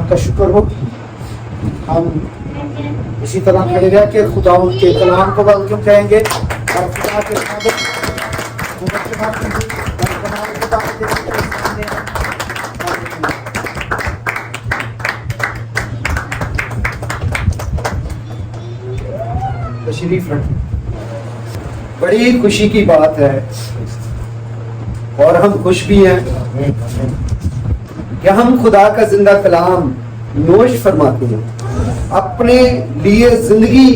کا شکر ہو. ہم اسی طرح کھڑے رہ کے خدا ان کے کلام کو ویلکم کہیں گے اور خدا کے تشریف رکھیں. بڑی خوشی کی بات ہے اور ہم خوش بھی ہیں کہ ہم خدا کا زندہ کلام نوش فرماتے ہیں, اپنے لیے زندگی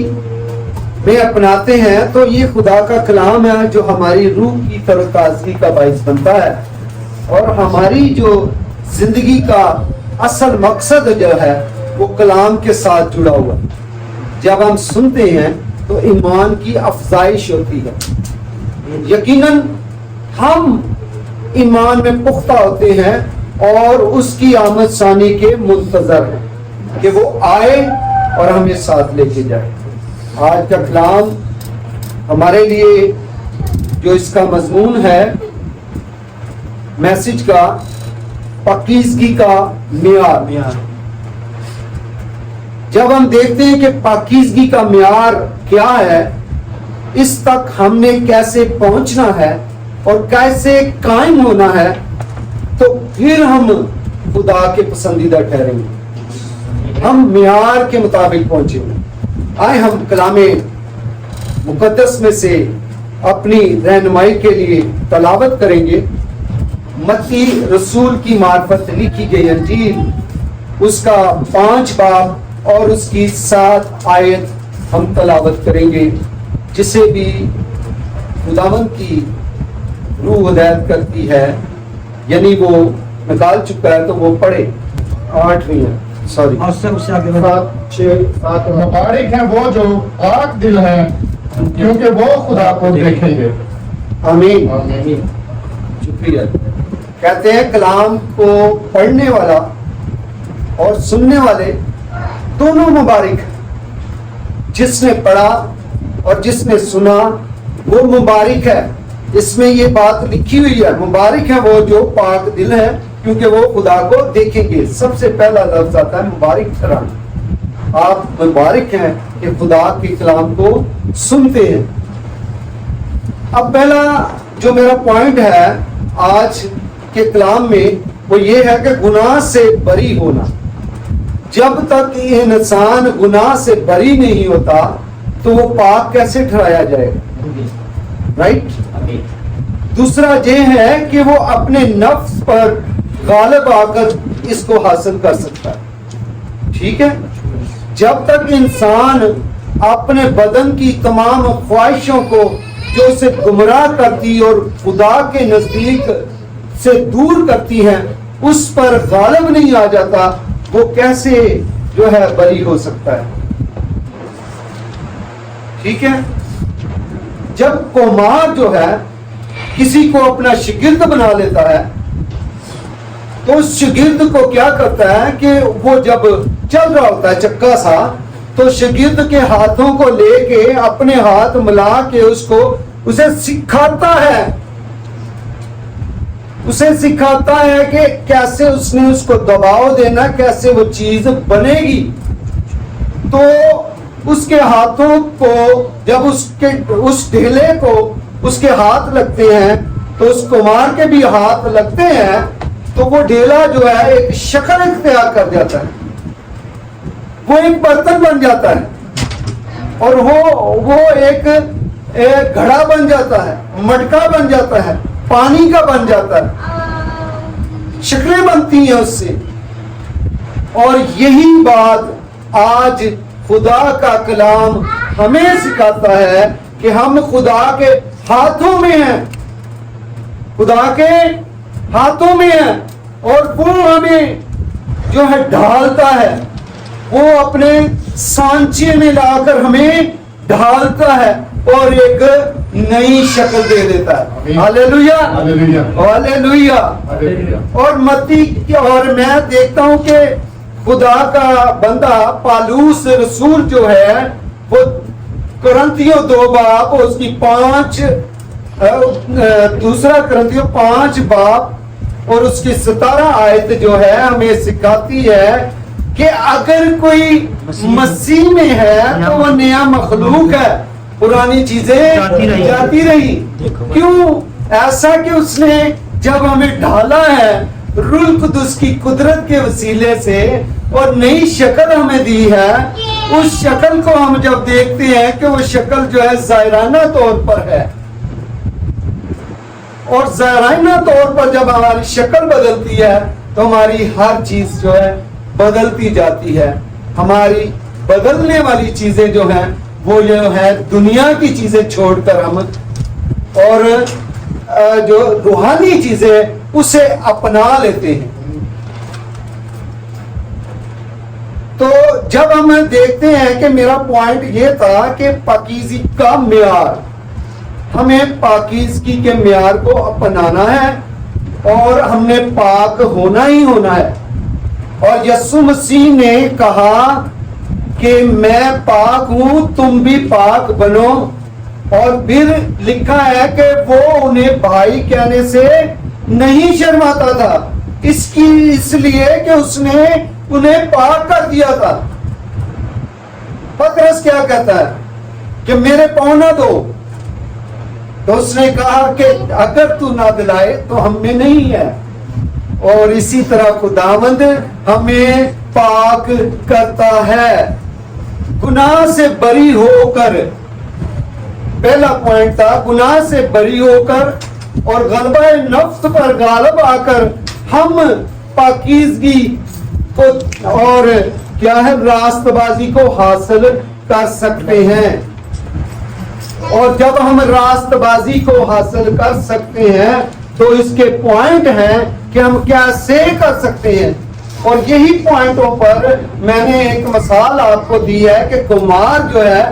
میں اپناتے ہیں. تو یہ خدا کا کلام ہے جو ہماری روح کی تر و تازگی کا باعث بنتا ہے اور ہماری جو زندگی کا اصل مقصد جو ہے وہ کلام کے ساتھ جڑا ہوا. جب ہم سنتے ہیں تو ایمان کی افزائش ہوتی ہے. یقیناً ہم ایمان میں پختہ ہوتے ہیں اور اس کی آمد ثانی کے منتظر ہیں کہ وہ آئے اور ہمیں ساتھ لے کے جائے. آج کا کلام ہمارے لیے جو اس کا مضمون ہے میسج کا, پاکیزگی کا معیار. جب ہم دیکھتے ہیں کہ پاکیزگی کا معیار کیا ہے, اس تک ہم نے کیسے پہنچنا ہے اور کیسے قائم ہونا ہے, تو پھر ہم خدا کے پسندیدہ ٹھہریں گے, ہم معیار کے مطابق پہنچیں گے. آئے ہم کلام مقدس میں سے اپنی رہنمائی کے لیے تلاوت کریں گے. متی رسول کی معرفت لکھی گئی انجیل, اس کا 5 باب اور اس کی 7 آیت ہم تلاوت کریں گے. جسے بھی خداوند کی روح ہدایت کرتی ہے, یعنی وہ نکال چکا ہے تو وہ پڑھے. 8ویں ہے, سوری, مبارک ہیں وہ جو پاک دل ہیں کیونکہ وہ خدا کو دیکھیں گے. آمین. شکریہ. کہتے ہیں کلام کو پڑھنے والا اور سننے والے دونوں مبارک. جس نے پڑھا اور جس نے سنا وہ مبارک ہے. اس میں یہ بات لکھی ہوئی ہے, مبارک ہے وہ جو پاک دل ہے کیونکہ وہ خدا کو دیکھیں گے. سب سے پہلا لفظ آتا ہے مبارک ٹھہرانا. آپ مبارک ہیں کہ خدا کے کلام کو سنتے ہیں. اب پہلا جو میرا پوائنٹ ہے آج کے کلام میں وہ یہ ہے کہ گناہ سے بری ہونا. جب تک یہ انسان گناہ سے بری نہیں ہوتا تو وہ پاک کیسے ٹھہرایا جائے گا, رائٹ. دوسرا یہ ہے کہ وہ اپنے نفس پر غالب آ کر اس کو حاصل کر سکتا ہے. ٹھیک ہے. جب تک انسان اپنے بدن کی تمام خواہشوں کو جو اسے گمراہ کرتی اور خدا کے نزدیک سے دور کرتی ہیں اس پر غالب نہیں آ جاتا, وہ کیسے جو ہے بری ہو سکتا ہے. ٹھیک ہے. جب قمار جو ہے کسی کو اپنا شاگرد بنا لیتا ہے تو اس شاگرد کو کیا کرتا ہے کہ وہ جب چل رہا ہوتا ہے چکا سا, تو شاگرد کے ہاتھوں کو لے کے اپنے ہاتھ ملا کے اسے سکھاتا ہے. اسے سکھاتا ہے کہ کیسے اس نے اس کو دباؤ دینا, کیسے وہ چیز بنے گی. تو اس کے ہاتھوں کو جب اس ڈھیلے کو اس کے ہاتھ لگتے ہیں تو اس کمار کے بھی ہاتھ لگتے ہیں, تو وہ ڈھیلا جو ہے ایک شکل اختیار کر جاتا ہے, وہ ایک برتن بن جاتا ہے اور وہ ایک گھڑا بن جاتا ہے, مٹکا بن جاتا ہے, پانی کا بن جاتا ہے, شکلیں بنتی ہیں اس سے. اور یہی بات آج خدا کا کلام ہمیں سکھاتا ہے کہ ہم خدا کے ہاتھوں میں ہیں, خدا کے ہاتھوں میں ہیں, اور وہ ہمیں جو ہے ڈھالتا ہے, وہ اپنے سانچے میں لا کر ہمیں ڈھالتا ہے اور ایک نئی شکل دے دیتا ہے. ہاللیلویا, ہاللیلویا. اور اور میں دیکھتا ہوں کہ خدا کا بندہ پالوس رسول جو ہے وہ کرنتھیوں 2 باب اس کی 2 کرنتھیوں 5 باب اور اس کی 17 آیت جو ہے ہمیں سکھاتی ہے کہ اگر کوئی مسیح میں ہے تو وہ نیا مخلوق ہے، پرانی چیزیں جاتی رہی. کیوں ایسا کہ اس نے جب ہمیں ڈھالا ہے روح القدس کی قدرت کے وسیلے سے اور نئی شکل ہمیں دی ہے، اس شکل کو ہم جب دیکھتے ہیں کہ وہ شکل جو ہے ظاہرانہ طور پر ہے، اور ظاہرانہ طور پر جب ہماری شکل بدلتی ہے تو ہماری ہر چیز جو ہے بدلتی جاتی ہے. ہماری بدلنے والی چیزیں جو ہیں وہ جو ہے دنیا کی چیزیں چھوڑ کر ہم اور جو روحانی چیزیں اسے اپنا لیتے ہیں. تو جب ہم دیکھتے ہیں کہ میرا پوائنٹ یہ تھا کہ پاکیزگی کا معیار، ہمیں پاکیزگی کے معیار کو اپنانا ہے اور ہم نے پاک ہونا ہی ہونا ہے. اور یسوع مسیح نے کہا کہ میں پاک ہوں تم بھی پاک بنو، اور پھر لکھا ہے کہ وہ انہیں بھائی کہنے سے نہیں شرماتا تھا، اس لیے کہ اس نے انہیں پاک کر دیا تھا. پترس کیا کہتا ہے کہ میرے پاؤں نہ دھو، تو اس نے کہا کہ اگر تو نہ دلائے تو ہم میں نہیں ہے. اور اسی طرح خداوند ہمیں پاک کرتا ہے گناہ سے بری ہو کر. پہلا پوائنٹ تھا گناہ سے بری ہو کر اور غلبہ نفس پر غالب آ کر ہم پاکیزگی کو اور کیا ہے راست بازی کو حاصل کر سکتے ہیں. اور جب ہم راست بازی کو حاصل کر سکتے ہیں تو اس کے پوائنٹ ہیں کہ ہم کیسے کر سکتے ہیں. اور یہی پوائنٹوں پر میں نے ایک مثال آپ کو دی ہے کہ کمار جو ہے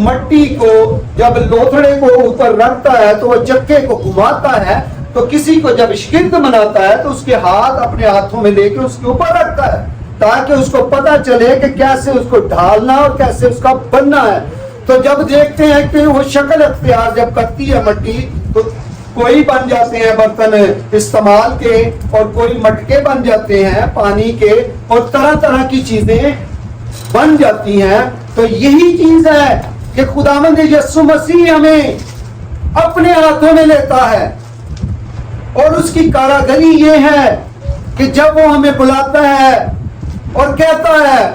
مٹی کو جب لوتھڑے کو اوپر رکھتا ہے تو وہ چکے کو گھماتا ہے، تو کسی کو جب شگرد بناتا ہے تو اس کے ہاتھ اپنے ہاتھوں میں لے کے اس کے اوپر رکھتا ہے تاکہ اس کو پتا چلے کہ کیسے اس کو ڈھالنا اور کیسے اس کا بننا ہے. تو جب دیکھتے ہیں کہ وہ شکل اختیار جب کرتی ہے مٹی، تو کوئی بن جاتے ہیں برتن استعمال کے اور کوئی مٹکے بن جاتے ہیں پانی کے اور طرح طرح کی چیزیں بن جاتی ہیں. تو یہی چیز ہے کہ خداوند یسوع مسیح ہمیں اپنے ہاتھوں میں لیتا ہے، اور اس کی کاراگری یہ ہے کہ جب وہ ہمیں بلاتا ہے اور کہتا ہے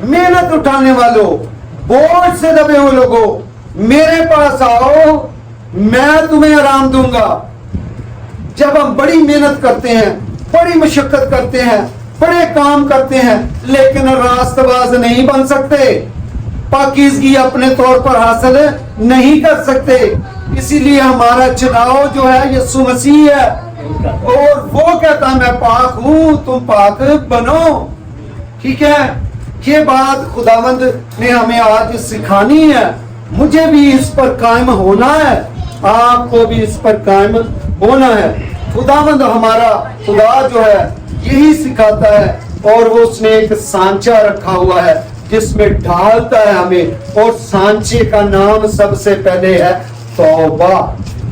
محنت اٹھانے والوں، بوجھ سے دبے ہوئے لوگوں، میرے پاس آؤ میں تمہیں آرام دوں گا. جب ہم بڑی محنت کرتے ہیں، بڑی مشقت کرتے ہیں، بڑے کام کرتے ہیں لیکن راست باز نہیں بن سکتے، پاکیزگی اپنے طور پر حاصل نہیں کر سکتے. اسی لیے ہمارا چناؤ جو ہے یسوع مسیح ہے، اور وہ کہتا ہے میں پاک ہوں تم پاک بنو. ٹھیک ہے، یہ بات خداوند نے ہمیں آج سکھانی ہے. مجھے بھی اس پر قائم ہونا ہے، آپ کو بھی اس پر قائم ہونا ہے. خداوند ہمارا خدا جو ہے یہی سکھاتا ہے، اور وہ اس نے ایک سانچہ رکھا ہوا ہے جس میں ڈھالتا ہے ہمیں، اور سانچے کا نام سب سے پہلے ہے توبہ.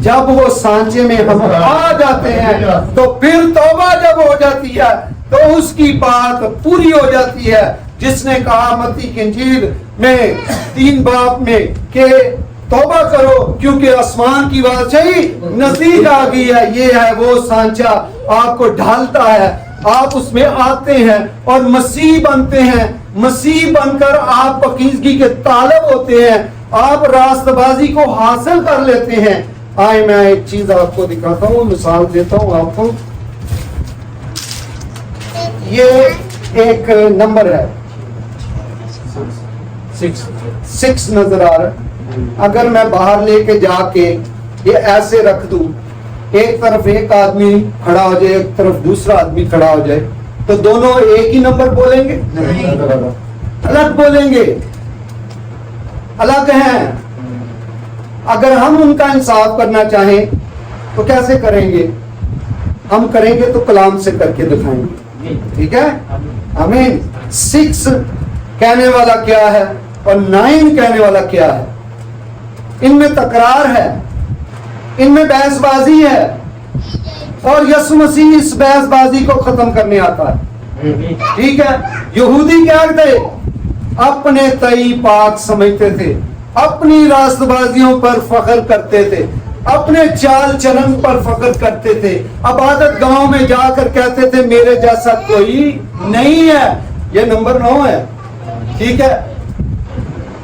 جب وہ سانچے میں ہم آ جاتے ہیں تو پھر توبہ جب ہو جاتی ہے تو اس کی بات پوری ہو جاتی ہے جس نے کہا متی کی انجیل میں 3 باب میں کہ توبہ کرو کیونکہ آسمان کی بادشاہی نزدیک آ گئی ہے. یہ ہے وہ سانچہ آپ کو ڈھالتا ہے، آپ اس میں آتے ہیں اور مسیح بنتے ہیں. مسیح بن کر آپ پاکیزگی کے طالب ہوتے ہیں، آپ راست بازی کو حاصل کر لیتے ہیں. آئے میں ایک چیز آپ کو دکھاتا ہوں، مثال دیتا ہوں آپ کو. یہ ایک نمبر ہے 6 نظر آ رہا ہے. اگر میں باہر لے کے جا کے یہ ایسے رکھ دوں، ایک طرف ایک آدمی کھڑا ہو جائے، ایک طرف دوسرا آدمی کھڑا ہو جائے، تو دونوں ایک ہی نمبر بولیں گے؟ الگ بولیں گے، الگ ہیں. اگر ہم ان کا انصاف کرنا چاہیں تو کیسے کریں گے؟ ہم کریں گے تو کلام سے کر کے دکھائیں گے. ٹھیک ہے، آمین. 6 کہنے والا کیا ہے اور 9 کہنے والا کیا ہے؟ ان میں تکرار ہے، ان میں بحث بازی ہے، اور یسوع مسیح اس بحث بازی کو ختم کرنے آتا ہے. ٹھیک ہے. یہودی کیا تھے؟ اپنے تئی پاک سمجھتے تھے, اپنی راست بازیوں پر فخر کرتے تھے, اپنے چال چلن پر فخر کرتے تھے, عبادت گاہوں میں جا کر کہتے تھے میرے جیسا کوئی نہیں ہے. یہ نمبر 9 ہے. ٹھیک ہے,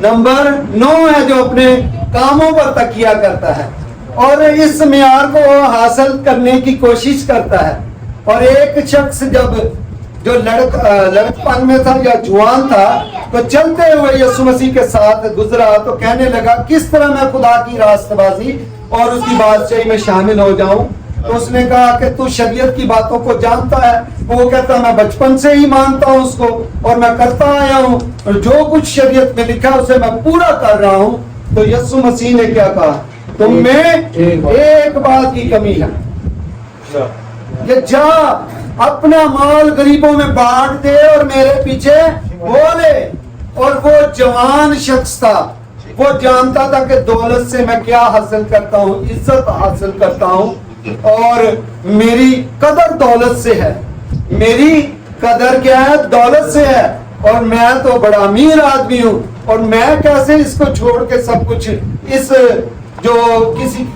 نمبر 9 ہے جو اپنے کاموں پر تکیہ کرتا ہے اور اس معیار کو حاصل کرنے کی کوشش کرتا ہے. اور ایک شخص جو لڑکپن میں تھا یا جوان تھا تو چلتے ہوئے یسوع مسیح کے ساتھ گزرا تو کہنے لگا کس طرح میں خدا کی راست بازی اور اس کی بادشاہی میں شامل ہو جاؤں. تو اس نے کہا کہ تو شریعت کی باتوں کو جانتا ہے. وہ کہتا میں بچپن سے ہی مانتا ہوں اس کو اور میں کرتا آیا ہوں اور جو کچھ شریعت میں لکھا اسے میں پورا کر رہا ہوں. تو یسوع مسیح نے کیا کہا؟ تم میں ایک بات کی کمی ہے کہ جا اپنا مال غریبوں میں بانٹ دے اور میرے پیچھے بولے. اور وہ جوان شخص تھا, وہ جانتا تھا کہ دولت سے میں کیا حاصل کرتا ہوں, عزت حاصل کرتا ہوں اور میری قدر دولت سے ہے. میری قدر کیا ہے؟ دولت سے ہے. اور میں تو بڑا امیر آدمی ہوں اور میں کیسے اس کو چھوڑ کے سب کچھ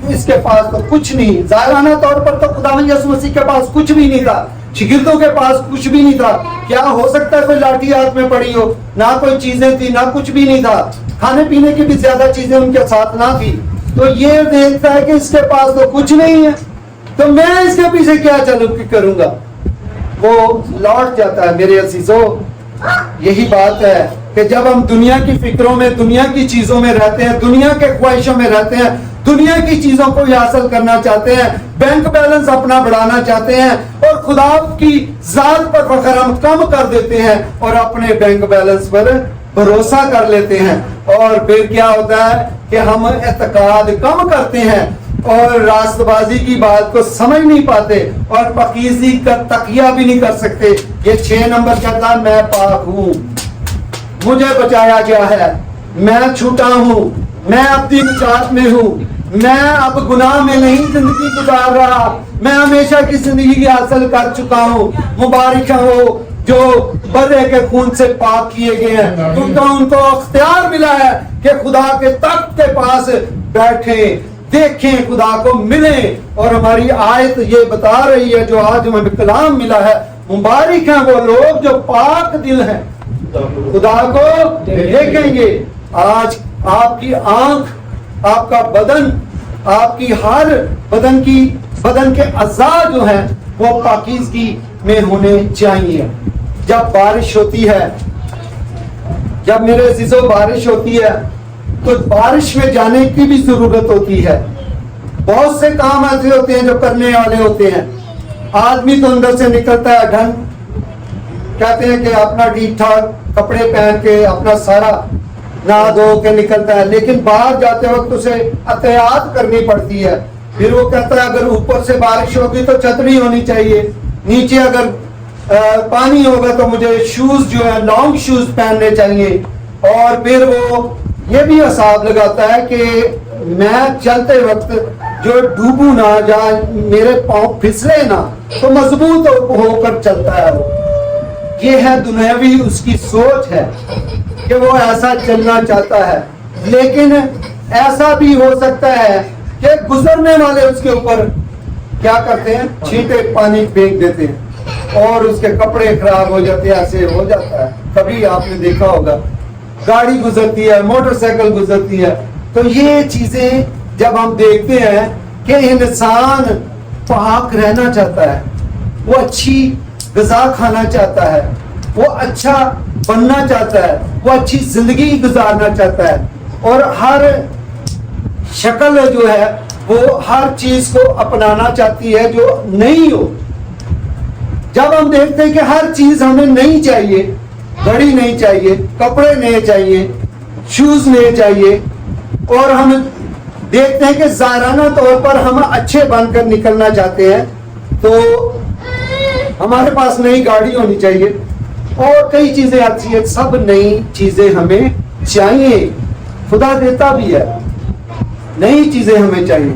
اس کے پاس تو کچھ نہیں. ظاہرانہ طور پر تو خداوند یسوع مسیح کے پاس کچھ بھی نہیں تھا, شاگردوں کے پاس کچھ بھی نہیں تھا. کیا ہو سکتا ہے کوئی لاٹھی ہاتھ میں پڑی ہو, نہ کوئی چیزیں تھی نہ کچھ بھی نہیں تھا, کھانے پینے کی بھی زیادہ چیزیں ان کے ساتھ نہ تھی. تو یہ دیکھتا ہے کہ اس کے پاس تو کچھ نہیں ہے تو میں اس کے پیچھے کیا کروں گا. وہ لوٹ جاتا ہے. میرے عزیزو, یہی بات ہے کہ جب ہم دنیا کی فکروں میں, دنیا کی چیزوں میں رہتے ہیں, دنیا کے خواہشوں میں رہتے ہیں, دنیا کی چیزوں کو حاصل کرنا چاہتے ہیں, بینک بیلنس اپنا بڑھانا چاہتے ہیں اور خدا کی ذات پر فخر ہم کم کر دیتے ہیں اور اپنے بینک بیلنس پر بھروسہ کر لیتے ہیں. اور پھر کیا ہوتا ہے کہ ہم اعتقاد کم کرتے ہیں اور راست بازی کی بات کو سمجھ نہیں پاتے اور پاکیزگی کا تقیہ بھی نہیں کر سکتے. یہ 6 نمبر کہتا ہے میں پاک ہوں, مجھے بچایا گیا ہے, میں چھوٹا ہوں, میں اپنی نجات میں ہوں, میں اب گناہ میں نہیں زندگی گزار رہا, میں ہمیشہ کی زندگی حاصل کر چکا ہوں. مبارک ہو جو بدے کے خون سے پاک کیے گئے ہیں, کیونکہ ان کو اختیار ملا ہے کہ خدا کے تخت کے پاس بیٹھیں, دیکھیں, خدا کو ملیں. اور ہماری آیت یہ بتا رہی ہے جو آج ہمیں کلام ملا ہے, مبارک ہیں وہ لوگ جو پاک دل ہیں, خدا کو دیکھیں گے. آج آپ کی آنکھ, آپ کا بدن, آپ کی ہر بدن کے اعضاء جو ہیں وہ پاکیزگی میں ہونے چاہیے. جب بارش ہوتی ہے, جب میرے عزیزوں بارش ہوتی ہے تو بارش میں جانے کی بھی ضرورت ہوتی ہے. بہت سے کام ایسے ہوتے ہیں جو کرنے والے ہوتے ہیں. آدمی تو اندر سے نکلتا ہے ڈھنگ, کہتے ہیں کہ اپنا ٹھیک ٹھاک کپڑے پہن کے اپنا سارا نہا دھو کے نکلتا ہے, لیکن باہر جاتے وقت اسے احتیاط کرنی پڑتی ہے. پھر وہ کہتا ہے اگر اوپر سے بارش ہوگی تو چھتری ہونی چاہیے, نیچے اگر پانی ہوگا تو مجھے شوز جو ہے لانگ شوز پہننے چاہیے. اور پھر وہ یہ بھی حساب لگاتا ہے کہ میں چلتے وقت جو ڈوبوں نہ, جہاں میرے پاؤں پھسلے نہ, تو مضبوط ہو کر چلتا ہے. یہ ہے دنیاوی اس کی سوچ ہے کہ وہ ایسا چلنا چاہتا ہے. لیکن ایسا بھی ہو سکتا ہے کہ گزرنے والے اس کے اوپر کیا کرتے ہیں, چھینٹے پانی پھینک دیتے ہیں اور اس کے کپڑے خراب ہو جاتے ہیں. ایسے ہو جاتا ہے, کبھی آپ نے دیکھا ہوگا, گاڑی گزرتی ہے, موٹر سائیکل گزرتی ہے. تو یہ چیزیں جب ہم دیکھتے ہیں کہ انسان پاک رہنا چاہتا ہے, وہ اچھی غذا کھانا چاہتا ہے, وہ اچھا بننا چاہتا ہے, وہ اچھی زندگی گزارنا چاہتا ہے, اور ہر شکل جو ہے وہ ہر چیز کو اپنانا چاہتی ہے جو نہیں ہو. جب ہم دیکھتے ہیں کہ ہر چیز ہمیں نہیں چاہیے, گھڑی نہیں چاہیے, کپڑے نہیں چاہیے, شوز نہیں چاہیے, اور ہم دیکھتے ہیں کہ ظاہرانہ طور پر ہم اچھے بن کر نکلنا چاہتے ہیں, تو ہمارے پاس نئی گاڑی ہونی چاہیے اور کئی چیزیں اچھی ہیں. سب نئی چیزیں ہمیں چاہیے, خدا دیتا بھی ہے, نئی چیزیں ہمیں چاہیے.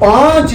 5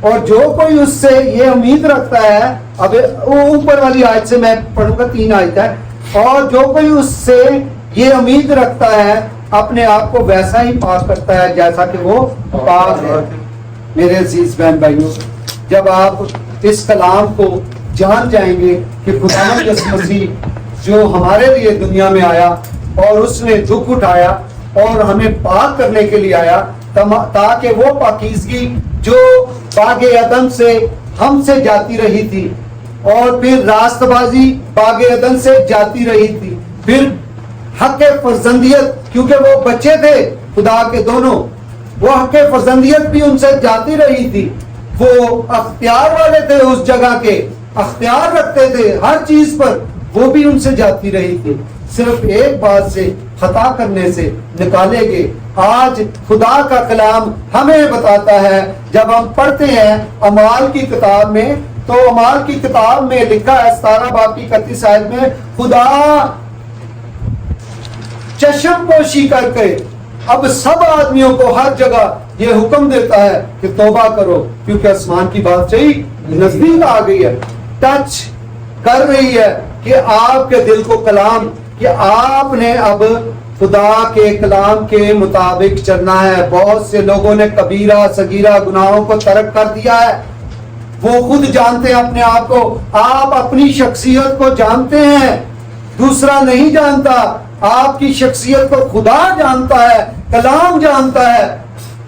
اور جو کوئی اس سے یہ امید رکھتا ہے، اب اوپر والی آیت سے میں پڑھوں گا، 3 آیت ہے، اور جو کوئی اس سے یہ امید رکھتا ہے اپنے آپ کو ویسا ہی پاک کرتا ہے جیسا کہ وہ پاک ہے۔ میرے عزیز بہن بھائیوں، جب آپ اس کلام کو جان جائیں گے کہ خدا یسوع مسیح جو ہمارے لیے دنیا میں آیا اور اس نے دکھ اٹھایا اور ہمیں پاک کرنے کے لیے آیا، تاکہ وہ پاکیزگی جو باغ عدن سے ہم سے جاتی رہی تھی، اور پھر راست بازی باغ عدن سے جاتی رہی تھی، پھر حق فرزندیت، کیونکہ وہ بچے تھے خدا کے دونوں، وہ حق فرزندیت بھی ان سے جاتی رہی تھی، وہ اختیار والے تھے، اس جگہ کے اختیار رکھتے تھے ہر چیز پر، وہ بھی ان سے جاتی رہی تھی، صرف ایک بات سے، خطا کرنے سے نکالے گئے۔ آج خدا کا کلام ہمیں بتاتا ہے، جب ہم پڑھتے ہیں اعمال کی کتاب میں، تو اعمال کی کتاب میں لکھا ہے 17 باب کی 31 آیت میں، خدا چشم پوشی کر کے اب سب آدمیوں کو ہر جگہ یہ حکم دیتا ہے کہ توبہ کرو، کیونکہ آسمان کی بادشاہی نزدیک آ گئی ہے، ٹچ کر رہی ہے کہ آپ کے دل کو کلام، کہ آپ نے اب خدا کے کلام کے مطابق چلنا ہے۔ بہت سے لوگوں نے کبیرہ صغیرہ گناہوں کو ترک کر دیا ہے، وہ خود جانتے ہیں اپنے آپ کو، آپ اپنی شخصیت کو جانتے ہیں، دوسرا نہیں جانتا، آپ کی شخصیت کو خدا جانتا ہے، کلام جانتا ہے،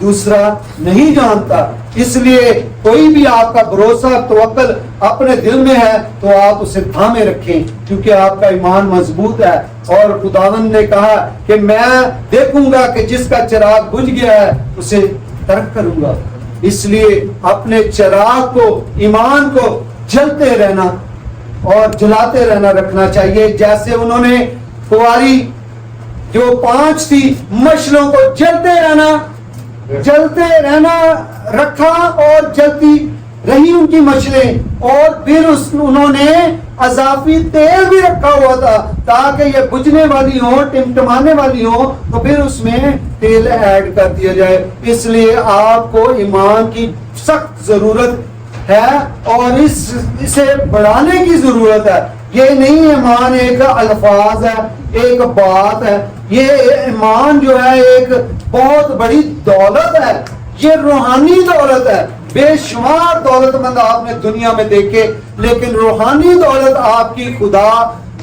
دوسرا نہیں جانتا۔ اس لیے کوئی بھی آپ کا بھروسہ توکل اپنے دل میں ہے تو آپ اسے تھامے رکھیں، کیونکہ آپ کا ایمان مضبوط ہے، اور خداوند نے کہا کہ میں دیکھوں گا کہ جس کا چراغ بجھ گیا ہے اسے ترک کروں گا۔ اس لیے اپنے چراغ کو، ایمان کو جلتے رہنا اور جلاتے رہنا رکھنا چاہیے، جیسے انہوں نے کواری جو 5 تھی مشلوں کو جلتے رہنا رکھا، اور جلتی رہی ان کی مشلیں، اور پھر انہوں نے اضافی تیل بھی رکھا ہوا تھا تاکہ یہ بجھنے والی ہوں، ٹمٹمانے والی ہوں، تو پھر اس میں تیل ایڈ کر دیا جائے۔ اس لیے آپ کو ایمان کی سخت ضرورت ہے اور اسے بڑھانے کی ضرورت ہے۔ یہ نہیں ایمان ایک الفاظ ہے، ایک بات ہے، یہ ایمان جو ہے ایک بہت بڑی دولت ہے، یہ روحانی دولت ہے۔ بے شمار دولت مند آپ نے دنیا میں دیکھے، لیکن روحانی دولت آپ کی خدا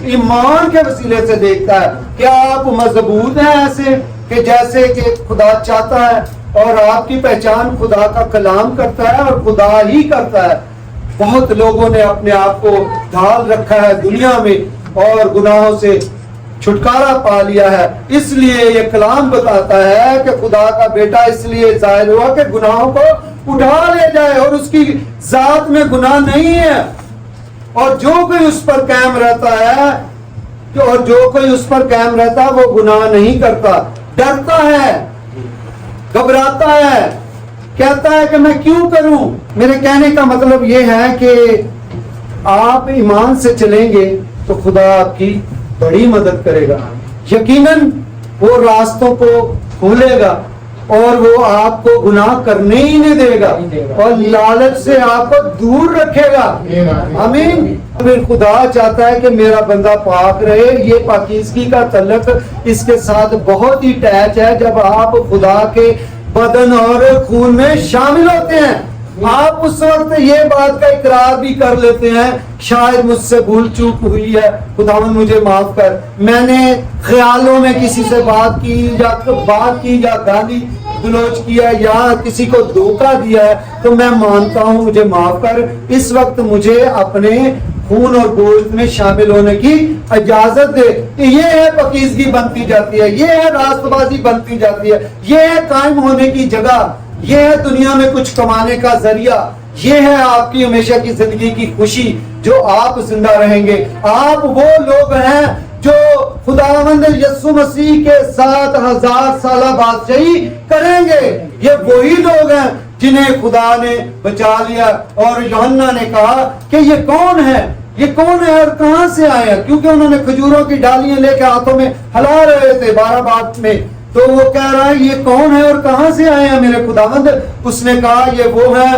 ایمان کے وسیلے سے دیکھتا ہے۔ کیا آپ مضبوط ہیں ایسے کہ جیسے کہ خدا چاہتا ہے، اور آپ کی پہچان خدا کا کلام کرتا ہے اور خدا ہی کرتا ہے۔ بہت لوگوں نے اپنے آپ کو ڈھال رکھا ہے دنیا میں اور گناہوں سے چھٹکارا پا لیا ہے۔ اس لیے یہ کلام بتاتا ہے کہ خدا کا بیٹا اس لیے ظاہر ہوا کہ گناہوں کو اٹھا لے جائے، اور اس کی ذات میں گناہ نہیں ہے، اور جو کوئی اس پر قائم رہتا ہے، وہ گناہ نہیں کرتا، ڈرتا ہے، گھبراتا ہے، کہتا ہے کہ میں کیوں کروں۔ میرے کہنے کا مطلب یہ ہے کہ آپ ایمان سے چلیں گے تو خدا آپ کی بڑی مدد کرے گا، یقیناً وہ راستوں کو کھولے گا، اور وہ آپ کو گناہ کرنے ہی نہیں دے گا، اور لالچ سے آپ کو دور رکھے گا۔ آمین۔ پھر خدا چاہتا ہے کہ میرا بندہ پاک رہے۔ یہ پاکیزگی کا تعلق اس کے ساتھ بہت ہی اٹیچ ہے۔ جب آپ خدا کے بدن اور خون میں شامل ہوتے ہیں، آپ اس وقت یہ بات کا اقرار بھی کر لیتے ہیں، شاید مجھ سے بھول چوک ہوئی ہے، خداوند مجھے معاف کر، میں نے خیالوں میں کسی سے بات کی یا گالی گلوچ کیا یا کسی کو دھوکہ دیا ہے، تو میں مانتا ہوں، مجھے معاف کر۔ اس وقت مجھے اپنے خون اور گوشت میں شامل ہونے کی اجازت دے۔ یہ ہے پاکیزگی بنتی جاتی ہے، یہ ہے راست بازی بنتی جاتی ہے، یہ ہے قائم ہونے کی جگہ، یہ ہے دنیا میں کچھ کمانے کا ذریعہ، یہ ہے آپ کی ہمیشہ کی زندگی کی خوشی جو آپ زندہ رہیں گے۔ آپ وہ لوگ ہیں جو خداوند یسوع مسیح کے ساتھ 1000 سالہ بادشاہی کریں گے۔ یہ وہی لوگ ہیں جنہیں خدا نے بچا لیا، اور یوحنا نے کہا کہ یہ کون ہے، یہ کون ہے اور کہاں سے آیا، کیونکہ انہوں نے کھجوروں کی ڈالیاں لے کے ہاتھوں میں ہلا رہے تھے 12 باب میں، تو وہ کہہ رہا ہے یہ کون ہے اور کہاں سے آئے ہیں میرے خداوند؟ اس نے کہا یہ وہ ہیں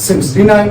69।